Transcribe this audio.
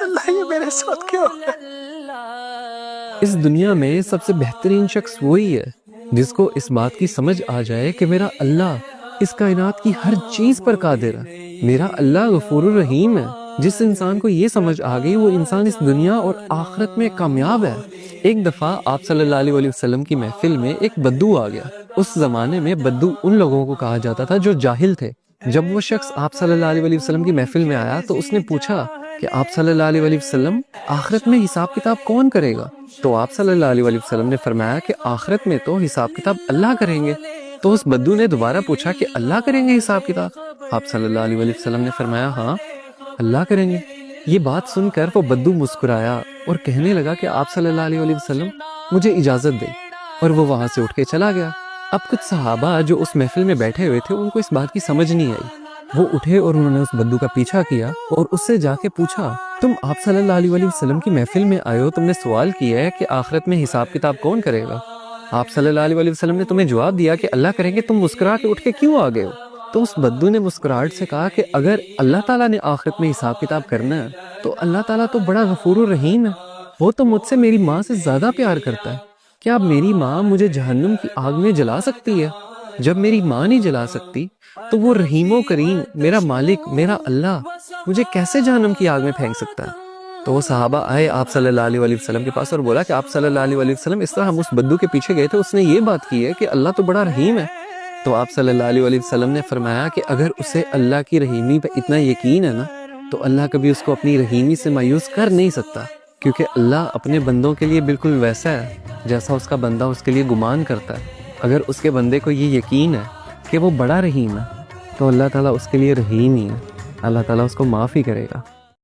اللہ یہ میرے ساتھ کیوں ہو رہا ہے؟ اس دنیا میں سب سے بہترین شخص وہی ہے جس کو اس بات کی سمجھ آ جائے کہ میرا اللہ اس کائنات کی ہر چیز پر قادر ہے، میرا اللہ غفور الرحیم ہے۔ جس انسان کو یہ سمجھ آ گئی وہ انسان اس دنیا اور آخرت میں کامیاب ہے۔ ایک دفعہ آپ صلی اللہ علیہ وسلم کی محفل میں ایک بدو آ گیا۔ اس زمانے میں بدو ان لوگوں کو کہا جاتا تھا جو جاہل تھے۔ جب وہ شخص آپ صلی اللہ علیہ وسلم کی محفل میں آیا تو اس نے پوچھا کہ آپ صلی اللہ علیہ وسلم آخرت میں حساب کتاب کون کرے گا؟ تو آپ صلی اللہ علیہ وسلم نے فرمایا کہ آخرت میں تو حساب کتاب اللہ کریں گے۔ تو اس بدو نے دوبارہ پوچھا کہ اللہ کریں گے حساب کتاب؟ آپ صلی اللہ علیہ وسلم نے فرمایا ہاں اللہ کریں گے۔ یہ بات سن کر وہ بدو مسکرایا اور کہنے لگا کہ آپ صلی اللہ علیہ وسلم مجھے اجازت دیں، اور وہ وہاں سے اٹھ کے چلا گیا۔ اب کچھ صحابہ جو اس محفل میں بیٹھے ہوئے تھے ان کو اس بات کی سمجھ نہیں آئی۔ وہ اٹھے اور انہوں نے اس بدو کا پیچھا کیا اور اس سے جا کے پوچھا تم آپ صلی اللہ علیہ وسلم کی محفل میں آئے ہو، تم نے سوال کیا ہے کہ آخرت میں حساب کتاب کون کرے گا؟ آپ صلی اللہ علیہ وسلم نے تمہیں جواب دیا کہ اللہ کریں گے، تم مسکرا کے اٹھ کے کیوں آ گئے ہو؟ تو اس بدو نے مسکراہٹ سے کہا کہ اگر اللہ تعالیٰ نے آخرت میں حساب کتاب کرنا ہے تو اللہ تعالیٰ تو بڑا غفور الرحیم ہے، وہ تو مجھ سے میری ماں سے زیادہ پیار کرتا ہے۔ کیا اب میری ماں مجھے جہنم کی آگ میں جلا سکتی ہے؟ جب میری ماں نہیں جلا سکتی تو وہ رحیم و کریم میرا مالک میرا اللہ مجھے کیسے جہنم کی آگ میں پھینک سکتا ہے؟ تو وہ صحابہ آئے آپ صلی اللہ علیہ وسلم کے پاس اور بولا کہ آپ صلی اللہ علیہ وسلم اس طرح ہم اس بدو کے پیچھے گئے تھے، اس نے یہ بات کی ہے کہ اللہ تو بڑا رحیم ہے۔ تو آپ صلی اللہ علیہ وسلم نے فرمایا کہ اگر اسے اللہ کی رحیمی پہ اتنا یقین ہے نا تو اللہ کبھی اس کو اپنی رحیمی سے مایوس کر نہیں سکتا، کیونکہ اللہ اپنے بندوں کے لیے بالکل ویسا ہے جیسا اس کا بندہ اس کے لیے گمان کرتا ہے۔ اگر اس کے بندے کو یہ یقین ہے کہ وہ بڑا رحیم ہے تو اللہ تعالیٰ اس کے لیے رحیم ہی ہے، اللہ تعالیٰ اس کو معاف ہی کرے گا۔